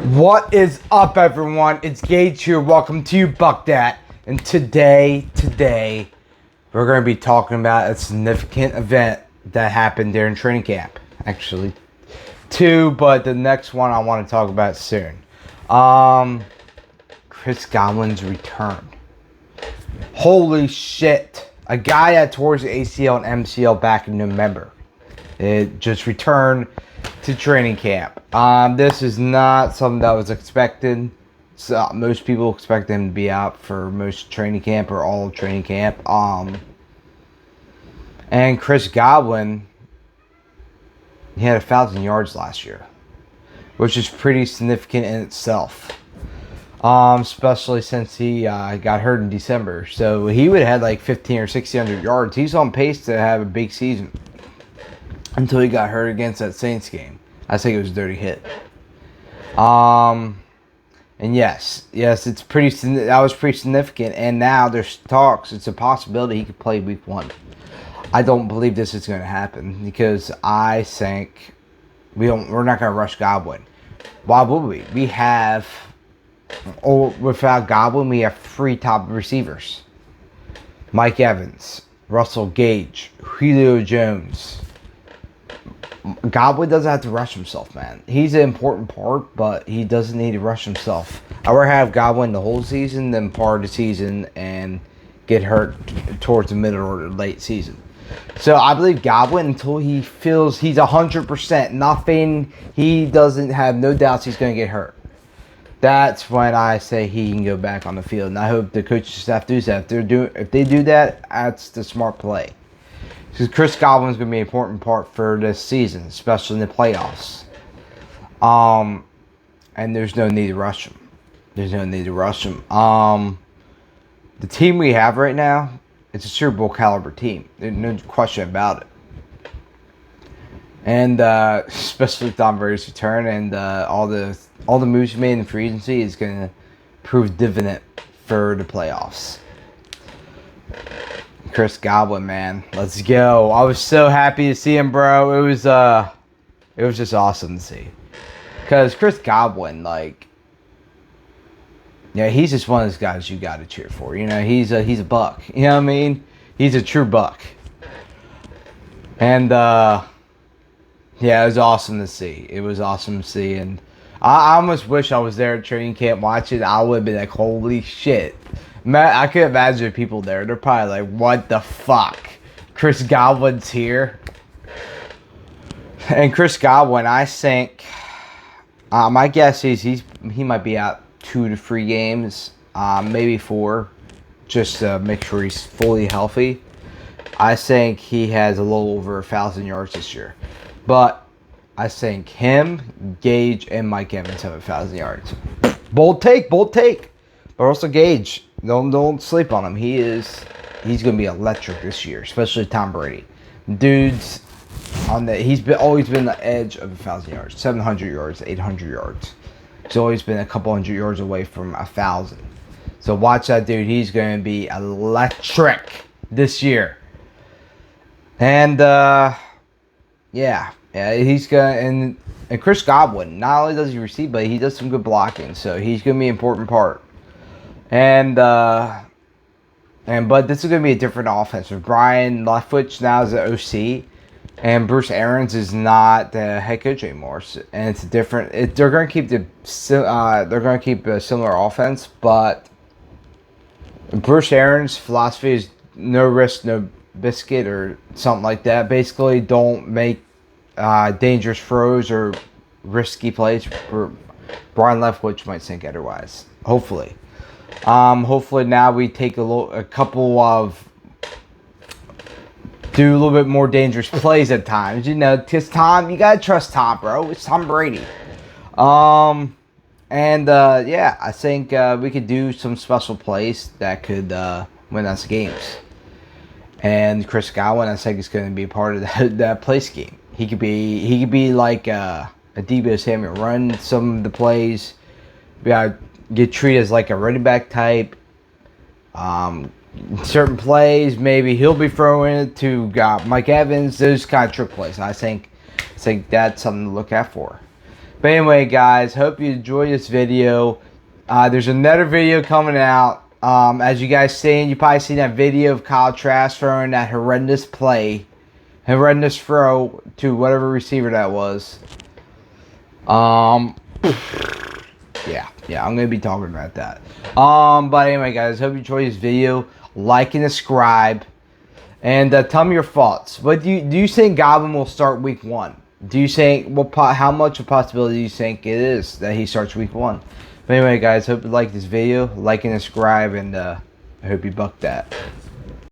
What is up, everyone? It's Gage here. Welcome to Buck Dat. And today, we're going to be talking about a significant event that happened during training camp. Actually, two, but the next one I want to talk about soon. Chris Godwin's return. Holy shit. A guy that tore his ACL and MCL back in November. It just returned to training camp. This is not something that was expected. So most people expect him to be out for most training camp or all of training camp. And Chris Godwin, he had 1,000 yards last year, which is pretty significant in itself. Especially since he got hurt in December. So he would have had like 1,500 or 1,600 yards. He's on pace to have a big season until he got hurt against that Saints game. I think it was a dirty hit. And yes, it's that was pretty significant. And now there's talks. It's a possibility he could play week 1. I don't believe this is going to happen because I think we're not going to rush Godwin. Why would we? Without Godwin, we have 3 top receivers: Mike Evans, Russell Gage, Julio Jones. Godwin doesn't have to rush himself, man. He's an important part, but he doesn't need to rush himself. I would rather have Godwin the whole season than part of the season and get hurt towards the middle or late season. So I believe Godwin until he feels he's 100%. Nothing. He doesn't have no doubts he's going to get hurt. That's when I say he can go back on the field, and I hope the coaching staff does that. If they do that, that's the smart play. Because Chris Godwin's going to be an important part for this season, especially in the playoffs. And there's no need to rush him. The team we have right now, it's a Super Bowl caliber team. There's no question about it. And especially with Tom Brady's return and all the moves he made in free agency is going to prove dividend for the playoffs. Chris Godwin, man, let's go! I was so happy to see him, bro. It was just awesome to see. Cause Chris Godwin, he's just one of those guys you got to cheer for. You know, he's a buck. You know what I mean? He's a true buck. And it was awesome to see. And I almost wish I was there at training camp watching. I would have been like, holy shit. Man, I can imagine people there. They're probably like, what the fuck? Chris Godwin's here? And Chris Godwin, I think, my guess is he might be out 2 to 3 games, maybe 4, just to make sure he's fully healthy. I think he has a little over 1,000 yards this year. But I think him, Gage, and Mike Evans have 1,000 yards. Bold take. But also Gage, don't sleep on him. He's going to be electric this year, especially Tom Brady. Dude's always been the edge of 1,000 yards, 700 yards, 800 yards. He's always been a couple hundred yards away from 1,000. So watch that dude. He's going to be electric this year. And he's going to, and Chris Godwin, not only does he receive, but he does some good blocking. So he's going to be an important part. But this is going to be a different offense. With Brian Leftwich now as the OC, and Bruce Arians is not the head coach anymore. So, and it's different. They're going to keep a similar offense, but Bruce Arians' philosophy is no risk, no biscuit, or something like that. Basically, don't make dangerous throws or risky plays. Brian Leftwich might think otherwise. Hopefully now we take do a little bit more dangerous plays at times. You know, because Tom, you gotta trust Tom, bro. It's Tom Brady. I think we could do some special plays that could win us games. And Chris Godwin, I think, is going to be a part of that play scheme. He could be like a Deebo Samuel, run some of the plays. Get treated as like a running back type. Certain plays, maybe he'll be throwing it to Mike Evans. Those kind of trick plays. I think that's something to look out for. But anyway, guys, hope you enjoyed this video. There's another video coming out. As you guys seen, you probably seen that video of Kyle Trask throwing that horrendous throw to whatever receiver that was. Yeah, I'm gonna be talking about that. But anyway, guys, hope you enjoyed this video. Like and subscribe, and tell me your thoughts. What do you think Godwin will start week 1? Do you think how much of a possibility do you think it is that he starts week 1? But anyway, guys, hope you like this video, like and subscribe, and I hope you buck that.